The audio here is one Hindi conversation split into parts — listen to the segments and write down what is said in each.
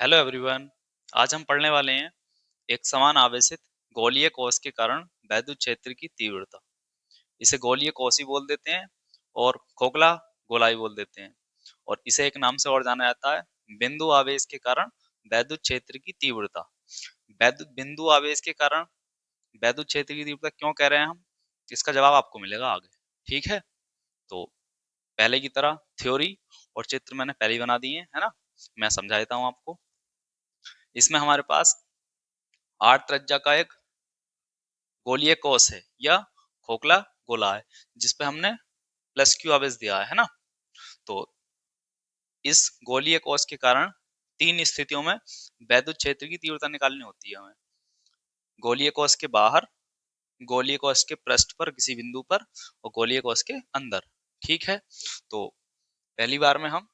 Hello everyone. आज हम पढ़ने वाले हैं एक समान आवेशित गोलीय कोश के कारण वैद्युत क्षेत्र की तीव्रता। इसे गोलीय कोश ही बोल देते हैं और खोखला गोलाई बोल देते हैं। और इसे एक नाम से और जाना जाता है, बिंदु आवेश के कारण वैद्युत क्षेत्र की तीव्रता। वैद्युत बिंदु आवेश के कारण वैद्युत क्षेत्र की तीव्रता क्यों कह रहे हैं हम, इसका जवाब आपको मिलेगा आगे। ठीक है, तो पहले की तरह थ्योरी और चित्र मैंने पहले ही बना दिए है ना। मैं समझा देता हूँ आपको। इसमें हमारे पास आर त्रिज्या का एक गोलीय कोश है या खोखला गोला है, जिसपे हमने प्लस क्यू आवेश दिया है ना। तो इस गोलीय कोश के कारण तीन स्थितियों में वैद्युत क्षेत्र की तीव्रता निकालनी होती है हमें। गोलीय कोश के बाहर, गोलीय कोश के पृष्ठ पर किसी बिंदु पर, और गोलीय कोश के अंदर। ठीक है, तो पहली बार में हम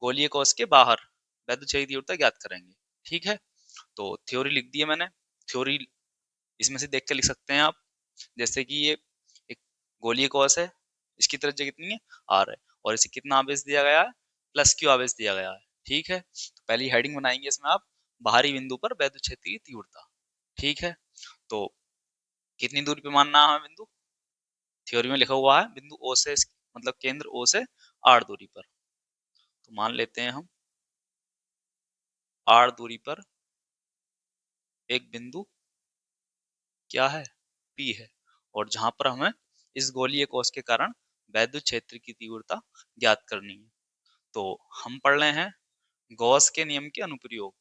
गोलीय कोश के बाहर वैद्युत क्षेत्र की तीव्रता ज्ञात करेंगे। ठीक है, तो थ्योरी लिख दी है मैंने। थ्योरी इसमें से देख के लिख सकते हैं आप। जैसे कि ये एक गोलीय कोश है, इसकी त्रिज्या कितनी है, आर है, और इसे कितना आवेश दिया गया है, प्लस क्यू आवेश दिया गया है। ठीक है, तो पहली हेडिंग बनाएंगे इसमें आप, बाहरी बिंदु पर वैद्युत क्षेत्र की तीव्रता। ठीक है, तो कितनी दूरी पे मानना है बिंदु, थ्योरी में लिखा हुआ है बिंदु ओ से, मतलब केंद्र ओ से आर दूरी पर। तो मान लेते हैं हम आर दूरी पर एक बिंदु क्या है, पी है, और जहां पर हमें इस गोलीय कोश के कारण वैद्युत क्षेत्र की तीव्रता ज्ञात करनी है। तो हम पढ़ रहे हैं गॉस के नियम के अनुप्रयोग।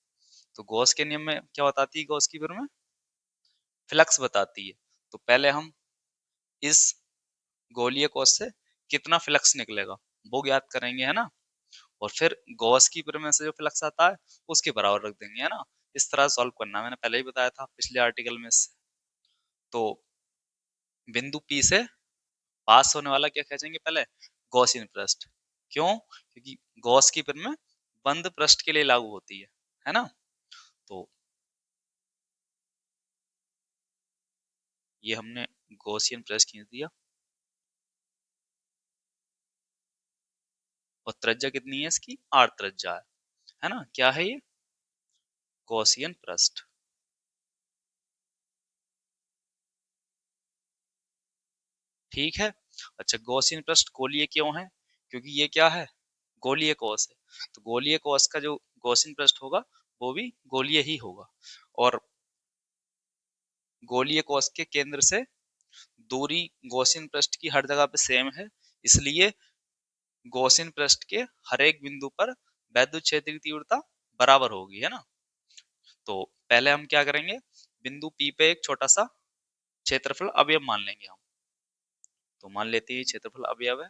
तो गॉस के नियम में क्या बताती है, गॉस की विधि में फ्लक्स बताती है। तो पहले हम इस गोलीय कोश से कितना फ्लक्स निकलेगा वो ज्ञात करेंगे, है ना। और फिर गॉस की विधि में से जो फ्लक्स आता है उसके बराबर रख देंगे, है ना। इस तरह सॉल्व करना, मैंने पहले ही बताया था पिछले आर्टिकल में से। तो बिंदु पी से पास होने वाला क्या खींचेंगे, पहले गॉसियन पृष्ठ। क्यों, क्योंकि गॉस की विधि में बंद पृष्ठ के लिए लागू होती है ना। तो ये हमने गॉसियन पृष्ठ खींच दिया। और त्रिज्या कितनी है इसकी, आर त्रिज्या है ना। क्या है ये, गॉसियन पृष्ठ। ठीक है, अच्छा गॉसियन पृष्ठ गोलीय क्यों है, क्योंकि ये क्या है, गोलीय कोश है। तो गोलीय कोश का जो गॉसियन पृष्ठ होगा वो भी गोलीय ही होगा। और गोलीय कोश के केंद्र से दूरी गॉसियन पृष्ठ की हर जगह पे सेम है, इसलिए गॉसियन पृष्ठ के हर एक बिंदु पर वैद्युत क्षेत्र की तीव्रता बराबर होगी, है ना। तो पहले हम क्या करेंगे, बिंदु पी पे एक छोटा सा क्षेत्रफल अवयव मान लेंगे हम। तो मान लेते हैं क्षेत्रफल अवयव है,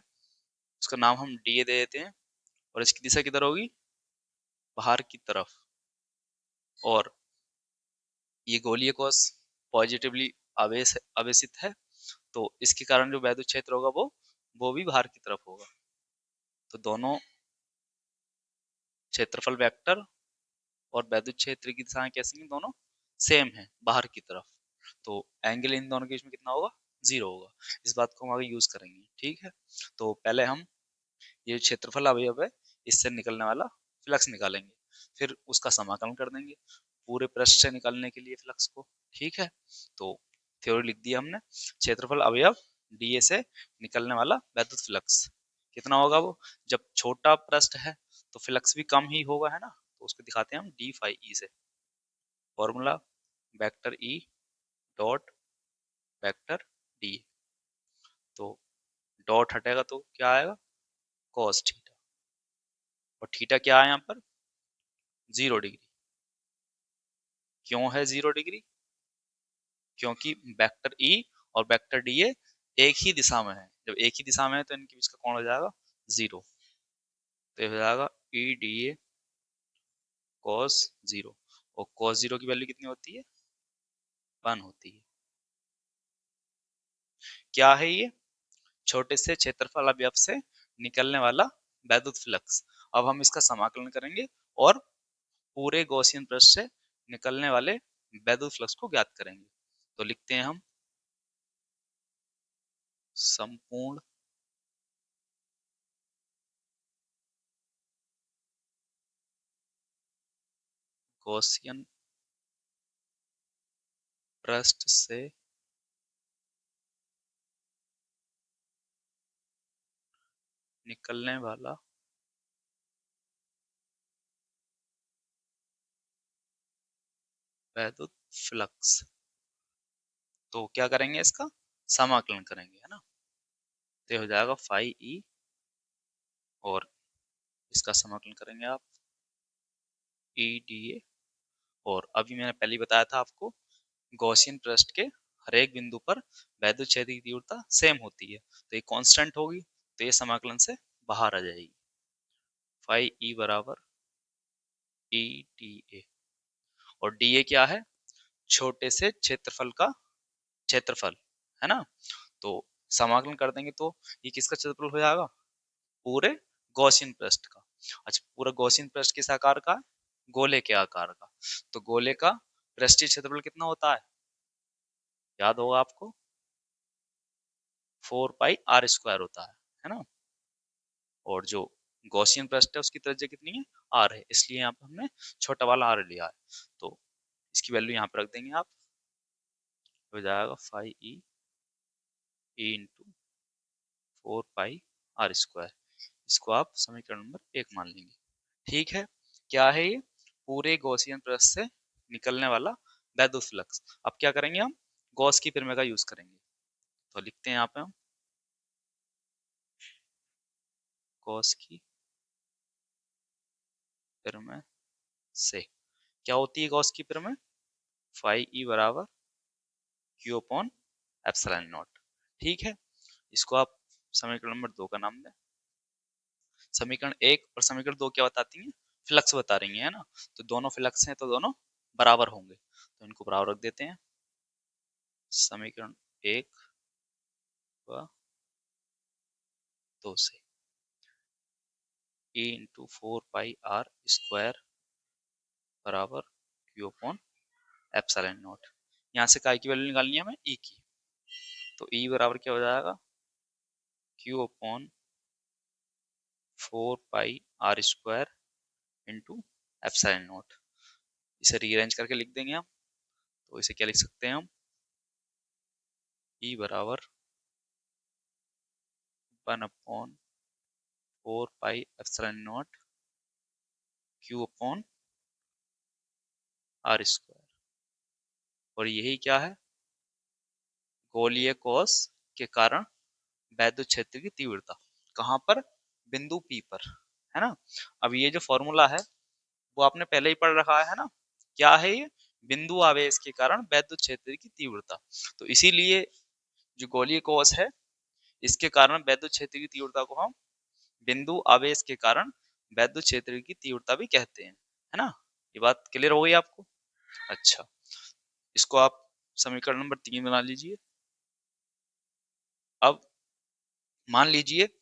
उसका नाम हम डी दे देते हैं। और इसकी दिशा किधर होगी, बाहर की तरफ। और ये गोलीय कोश पॉजिटिवली आवेशित है, तो इसके कारण जो वैद्युत क्षेत्र होगा वो भी बाहर की तरफ होगा। तो दोनों क्षेत्रफल वेक्टर और वैद्युत क्षेत्र की दिशाएं कैसी हैं, दोनों सेम है बाहर की तरफ। तो एंगल इन दोनों के बीच में कितना होगा, जीरो होगा। इस बात को हम आगे यूज करेंगे। ठीक है, तो पहले हम ये क्षेत्रफल अवयव है, इससे निकलने वाला फ्लक्स निकालेंगे, फिर उसका समाकलन कर देंगे पूरे पृष्ठ से निकालने के लिए फ्लक्स को। ठीक है, तो थ्योरी लिख दिया हमने, क्षेत्रफल अवयव डीए से निकलने वाला वैद्युत फ्लक्स कितना होगा वो, जब छोटा पृष्ठ है तो फ्लक्स भी कम ही होगा, है ना। तो उसको दिखाते हैं हम डी फाई ई से। Formula vector E dot vector D. तो डॉट हटेगा तो क्या आएगा, कॉस थीटा। और थीटा क्या है यहाँ पर, 0 डिग्री। क्यों है 0 डिग्री, क्योंकि वेक्टर ई और वेक्टर डी एक ही दिशा में है। जब एक ही दिशा में है तो इनके बीच का कोण हो जाएगा 0। तो ये हो जाएगा ई डी ए कॉस 0। और कॉस 0 की वैल्यू कितनी होती है, 1 होती है। क्या है ये, छोटे से क्षेत्रफल अवयव से निकलने वाला वैद्युत फ्लक्स। अब हम इसका समाकलन करेंगे और पूरे गॉसियन पृष्ठ से निकलने वाले वैद्युत फ्लक्स को ज्ञात करेंगे। तो लिखते हैं हम संपूर्ण गॉसियन पृष्ठ से निकलने वाला वैद्युत फ्लक्स। तो क्या करेंगे, इसका समाकलन करेंगे, है ना। तो ये हो जाएगा फाई ई, और इसका समाकलन करेंगे आप ई डी ए। और अभी मैंने पहले ही बताया था आपको, गॉसियन पृष्ठ के हर एक बिंदु पर वैद्युत क्षेत्र की तीव्रता सेम होती है, तो ये कांस्टेंट होगी, तो ये समाकलन से बाहर आ जाएगी। फाई ई बराबर ई डी ए, और डी ए क्या है, छोटे से क्षेत्रफल का क्षेत्रफल, है ना। तो समाकलन कर देंगे तो ये किसका क्षेत्रफल हो जाएगा, पूरे गॉसियन पृष्ठ का। अच्छा, पूरा गॉसियन पृष्ठ किस आकार का है, गोले के आकार का। तो गोले का पृष्ठीय क्षेत्रफल कितना होता है, याद होगा आपको, 4 पाई r² होता है ना। और जो गॉसियन पृष्ठ है उसकी त्रिज्या कितनी है, r है, इसलिए यहाँ पे हमने छोटा वाला r लिया है। तो इसकी वैल्यू यहाँ पे रख देंगे आप, हो जाएगा फाई ई इंटू 4 पाई r²। इसको आप समीकरण नंबर 1 मान लेंगे। ठीक है, क्या है ये, पूरे गॉसियन पृष्ठ से निकलने वाला वैद्युत फ्लक्स। अब क्या करेंगे हम, गॉस की प्रमेय का यूज करेंगे। तो लिखते हैं यहाँ पे हम गॉस की प्रमेय से। क्या होती है गॉस की प्रमेय, फाई ई बराबर क्यू अपॉन एप्सिलॉन नॉट। ठीक है, इसको आप समीकरण नंबर 2 का नाम दें। समीकरण 1 और समीकरण 2 क्या बताती हैं, फ्लक्स बता रही है ना। तो दोनों फ्लक्स हैं तो दोनों बराबर होंगे, तो इनको बराबर रख देते हैं। समीकरण 1 व 2 से ए इंटू 4 पाई r² बराबर क्यू अपॉन एप्सिलॉन नॉट। यहाँ से काय की वैल्यू निकालनी है हमें, ई की। तो ई बराबर क्या हो जाएगा, Q upon 4 pi r² into epsilon not. इसे रीअरेंज करके लिख देंगे हम। तो इसे क्या लिख सकते हैं हम, ई बराबर 1/4 pi epsilon naught Q upon r²। और यही क्या है, गोलीय कोष के कारण वैद्युत क्षेत्र की तीव्रता, कहाँ पर, बिंदु P पर, है ना। अब ये जो फॉर्मूला है वो आपने पहले ही पढ़ रखा है ना। क्या है ये, बिंदु आवेश के कारण वैद्युत क्षेत्र की तीव्रता। तो इसीलिए जो गोलीय कोष है इसके कारण वैद्युत क्षेत्र की तीव्रता को हम बिंदु आवेश के कारण वैद्युत क्षेत्र की तीव्रता भी कहते हैं, है ना। ये बात क्लियर हो गई आपको। अच्छा, इसको आप समीकरण नंबर 3 बना लीजिए। अब मान लीजिए कि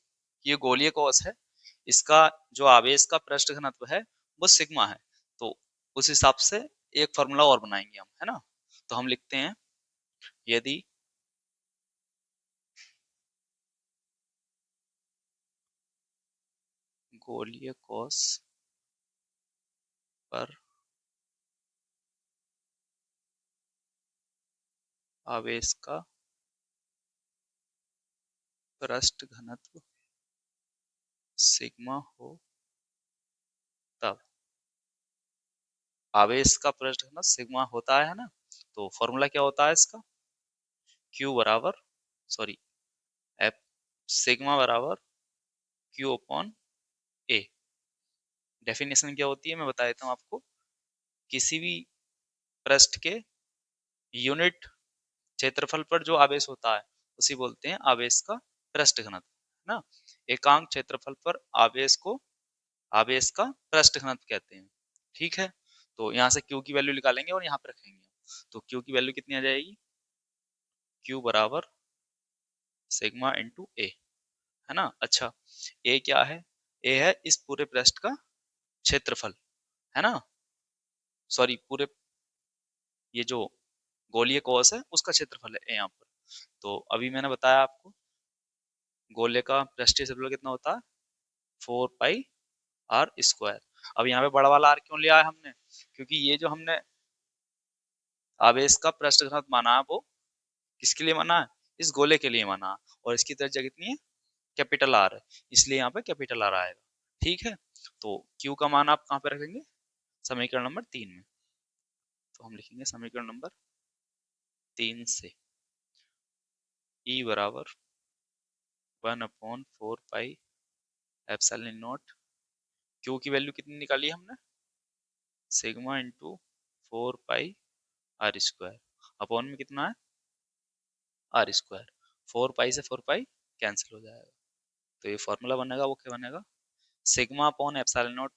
ये गोलीय कोष है, इसका जो आवेश का पृष्ठ घनत्व है वो सिग्मा है। तो उस हिसाब से एक फॉर्मूला और बनाएंगे हम, है ना। तो हम लिखते हैं, यदि गोलीय कोष पर आवेश का पृष्ठ घनत्व सिग्मा हो, तब आवेश का पृष्ठ घनत्व सिग्मा होता है ना। तो फॉर्मूला क्या होता है इसका, Q बराबर, सॉरी, एफ सिग्मा बराबर Q अपॉन ए। डेफिनेशन क्या होती है मैं बता देता हूँ आपको, किसी भी पृष्ठ के यूनिट क्षेत्रफल पर जो आवेश होता है उसी बोलते हैं आवेश का पृष्ठ घनत्व, है ना। एकांक क्षेत्रफल पर आवेश को आवेश का पृष्ठ घनत्व कहते हैं। ठीक है, तो यहाँ से Q की वैल्यू निकालेंगे और यहाँ पे रखेंगे। तो Q की वैल्यू कितनी आ जाएगी, Q बराबर सिग्मा इंटू ए, है ना। अच्छा, ए क्या है, ए है इस पूरे पृष्ठ का क्षेत्रफल, है ना, सॉरी पूरे, ये जो गोलीय कोष है उसका क्षेत्रफल है यहाँ पर। तो अभी मैंने बताया आपको गोले का पृष्ठीय क्षेत्रफल कितना होता है, 4 पाई r²। अब यहाँ पे बड़ा वाला आर क्यों लिया है हमने, क्योंकि ये जो हमने आवेश का पृष्ठ घनत्व माना है वो किसके लिए माना है, इस गोले के लिए माना है, और इसकी त्रिज्या कितनी है, कैपिटल आर है, इसलिए यहाँ पे कैपिटल आर आएगा। ठीक है, तो क्यू का मान आप कहाँ पे रखेंगे, समीकरण नंबर 3 में। तो हम लिखेंगे समीकरण नंबर 3 से E बराबर 1/4 पाई एप्सिलॉन नॉट, क्यू की वैल्यू कितनी निकाली हमने, sigma into 4 pi R square, upon में कितना है आर स्क्वायर, 4 पाई से 4 पाई कैंसिल हो जाएगा, तो ये फॉर्मूला बनेगा वो क्या बनेगा, सिग्मा अपॉन एप्सिलॉन नॉट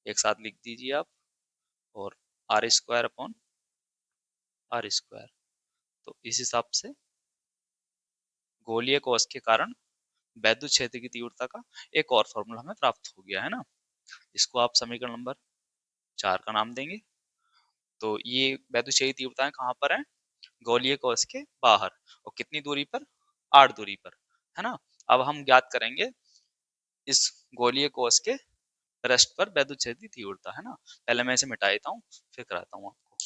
एक साथ लिख दीजिए आप, और R square upon R square. तो इस हिसाब से गोलीय कोश के कारण वैद्युत क्षेत्र की तीव्रता का एक और फॉर्मूला हमें प्राप्त हो गया है ना, इसको आप समीकरण नंबर 4 का नाम देंगे। तो ये वैद्युत क्षेत्र की तीव्रताएं कहाँ पर है, गोलीय कोश के बाहर, और कितनी दूरी पर, 8 दूरी पर, है ना। अब हम ज्ञात करेंगे इस गोलीय कोश के पृष्ठ पर वैद्युत क्षेत्र की तीव्रता, है ना। पहले मैं इसे मिटा देता हूँ फिर कराता हूँ आपको।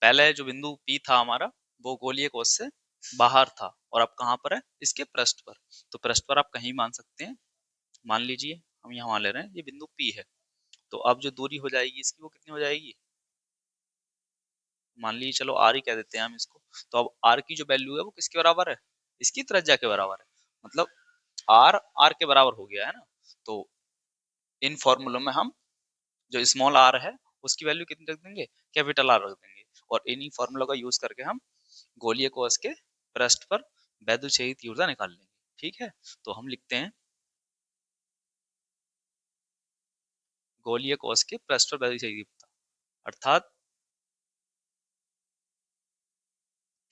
पहले जो बिंदु P था हमारा वो गोलीय कोश से बाहर था, और अब कहाँ पर है, इसके पृष्ठ पर। तो पृष्ठ पर आप कहीं मान सकते हैं, मान लीजिए हम यहाँ मान ले रहे हैं ये बिंदु P है, तो अब जो दूरी हो जाएगी इसकी वो कितनी हो जाएगी, मान लीजिए चलो R ही कह देते हैं हम इसको। तो अब R की जो वैल्यू है वो किसके बराबर है, इसकी त्रिज्या के बराबर है, मतलब R R के बराबर हो गया है ना। तो इन फॉर्मूलों में हम जो स्मॉल आर है उसकी वैल्यू कितनी रख देंगे, कैपिटल आर रख देंगे, और इन्हीं फॉर्मूला का यूज करके हम गोलीय कोश के पृष्ठ पर वैद्युत क्षेत्र की तीव्रता निकाल लेंगे। ठीक है, तो हम लिखते हैं गोलीय कोश के पृष्ठ पर वैद्युत क्षेत्र की तीव्रता, अर्थात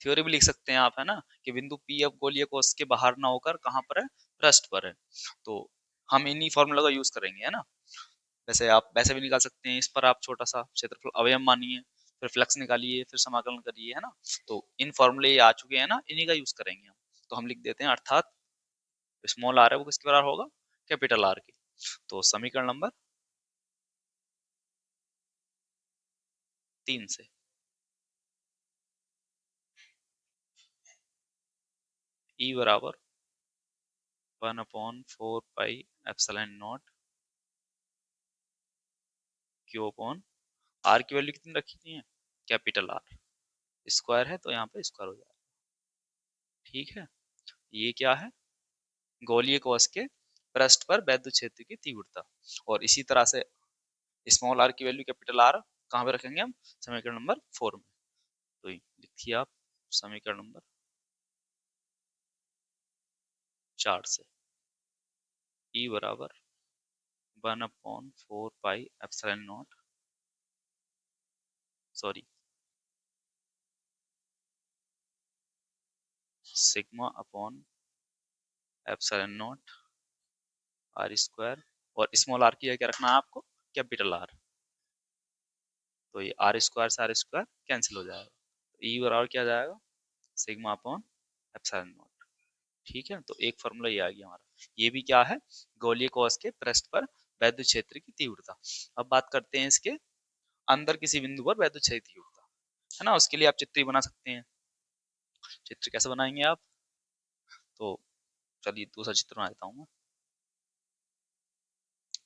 थ्योरी भी लिख सकते हैं आप, है ना, कि बिंदु P अब गोलीय कोश के बाहर ना होकर कहाँ पर है, पृष्ठ पर है। तो हम इन्हीं फॉर्मूला का यूज करेंगे, है ना। वैसे आप वैसे भी निकाल सकते हैं, इस पर आप छोटा सा क्षेत्रफल अवयव मानिए, फिर फ्लक्स निकालिए, फिर समाकलन करिए, है ना। तो इन फॉर्मूले ये आ चुके हैं ना, इन्हीं का यूज करेंगे हम। तो हम लिख देते हैं अर्थात स्मॉल आर है वो किसके बराबर होगा, कैपिटल आर के। तो समीकरण नंबर 3 से E बराबर 1/4 pi epsilon naught Q upon R की वैल्यू कितनी रखी थी, कैपिटल आर, स्क्वायर है तो यहाँ पे स्क्वायर हो जाएगा। ठीक है, ये क्या है, गोलीय कोश के पृष्ठ पर वैद्युत क्षेत्र की तीव्रता, और इसी तरह से स्मॉल आर की वैल्यू कैपिटल आर कहाँ पे रखेंगे हम, समीकरण नंबर 4 में। तो लिखिए आप समीकरण नंबर 4 से E बराबर 1/4 pi epsilon naught, sorry sigma upon epsilon naught R square, और स्मॉल आर की क्या रखना है आपको, कैपिटल आर। तो ये आर स्क्वायर से आर स्क्वायर कैंसिल हो जाएगा, तो ई बराबर क्या जाएगा, सिग्मा अपॉन एप्सिलॉन नॉट। ठीक है, तो एक फॉर्मूला ये आ गया हमारा, ये भी क्या है, गोलीय कोश के पृष्ठ पर वैद्युत क्षेत्र की तीव्रता। अब बात करते हैं इसके अंदर किसी बिंदु पर वैद्युत क्षेत्र की तीव्रता, है ना, उसके लिए आप चित्र बना सकते हैं। चित्र कैसे बनाएंगे आप, तो चलिए दूसरा चित्र बना देता हूँ मैं।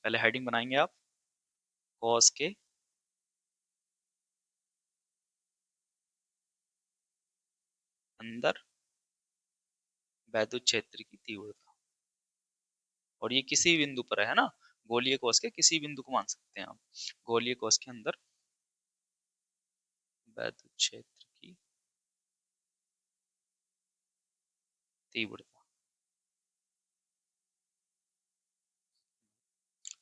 पहले हेडिंग बनाएंगे आप, कोस के अंदर वैद्युत क्षेत्र की तीव्रता, और ये किसी बिंदु पर है ना, गोलीय कोश के किसी बिंदु को मान सकते हैं आप, गोलीय कोश के अंदर वैद्युत क्षेत्र की तीव्रता।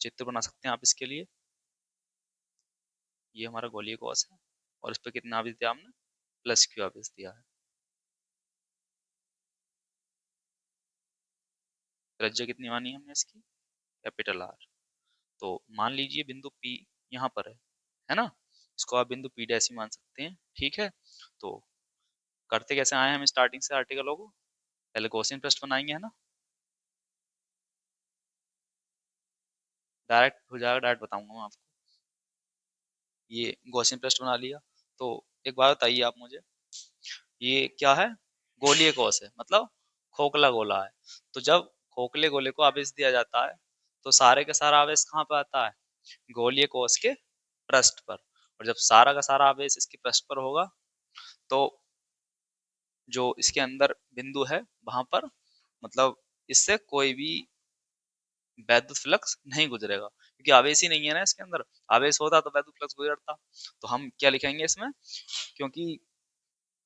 चित्र बना सकते हैं आप इसके लिए, ये हमारा गोलीय कोश है, और इस पर कितना आवेश दिया हमने, प्लस क्यू आवेश दिया है। त्रिज्या कितनी मानी हमने इसकी, कैपिटल आर। तो मान लीजिए बिंदु P यहाँ पर है ना, इसको आप बिंदु P डैश ही मान सकते हैं। ठीक है, तो करते कैसे आए हम स्टार्टिंग से आर्टिकलों को, पहले गॉसियन पृष्ठ बनाएंगे, है ना, डायरेक्ट हो जाएगा, डायरेक्ट बताऊंगा मैं आपको। ये गॉसियन पृष्ठ बना लिया। तो एक बात बताइए आप मुझे, ये क्या है? गोलीय कोश है, मतलब खोखला गोला है। तो जब खोखले गोले को आवेश दिया जाता है तो सारे का सारा आवेश कहाँ पे आता है? गोलीय कोश के पृष्ठ पर। और जब सारा का सारा आवेश इसके पृष्ठ पर होगा तो जो इसके अंदर बिंदु है वहां पर, मतलब इससे कोई भी वैद्युत फ्लक्स नहीं गुजरेगा, क्योंकि आवेश ही नहीं है ना इसके अंदर। आवेश होता तो वैद्युत फ्लक्स गुजरता। तो हम क्या लिखेंगे इसमें, क्योंकि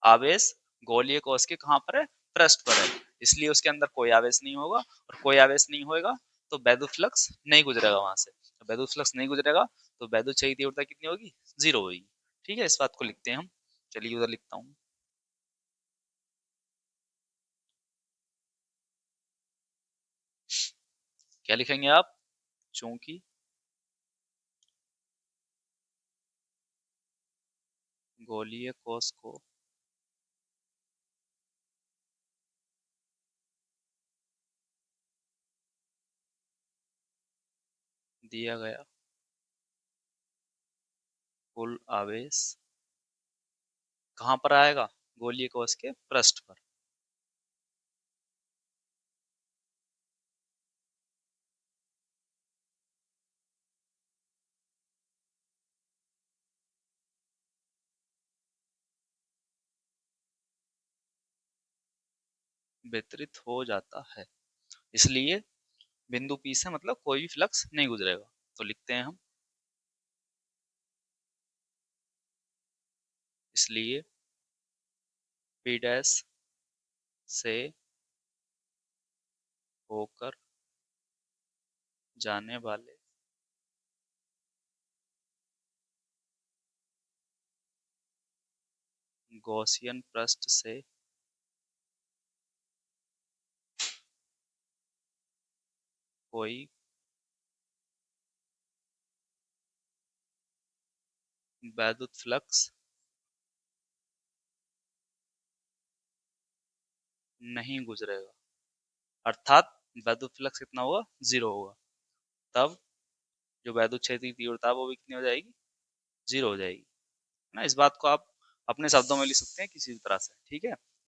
आवेश गोलीय कोश के कहाँ पर है? पृष्ठ पर है, इसलिए उसके अंदर कोई आवेश नहीं होगा। और कोई आवेश नहीं होएगा तो वैद्युत फ्लक्स नहीं गुजरेगा वहां से। तो वैद्युत फ्लक्स नहीं गुजरेगा तो वैद्युत क्षेत्र की तीव्रता कितनी होगी? जीरो होगी। ठीक है, इस बात को लिखते हैं हम। चलिए उधर लिखता हूँ। क्या लिखेंगे आप? चूंकि गोलीय कोश को दिया गया कुल आवेश कहाँ पर आएगा? गोलीय कोश के पृष्ठ पर। वितरित हो जाता है, इसलिए बिंदु P से मतलब कोई भी फ्लक्स नहीं गुजरेगा। तो लिखते हैं हम, इसलिए P डैश से होकर जाने वाले गॉसियन पृष्ठ से कोई वैद्युत फ्लक्स नहीं गुजरेगा। अर्थात वैद्युत फ्लक्स कितना होगा? जीरो होगा। तब जो वैद्युत क्षेत्र की तीव्रता है वो भी कितनी हो जाएगी? जीरो हो जाएगी। है ना? इस बात को आप अपने शब्दों में लिख सकते हैं किसी भी तरह से। ठीक है।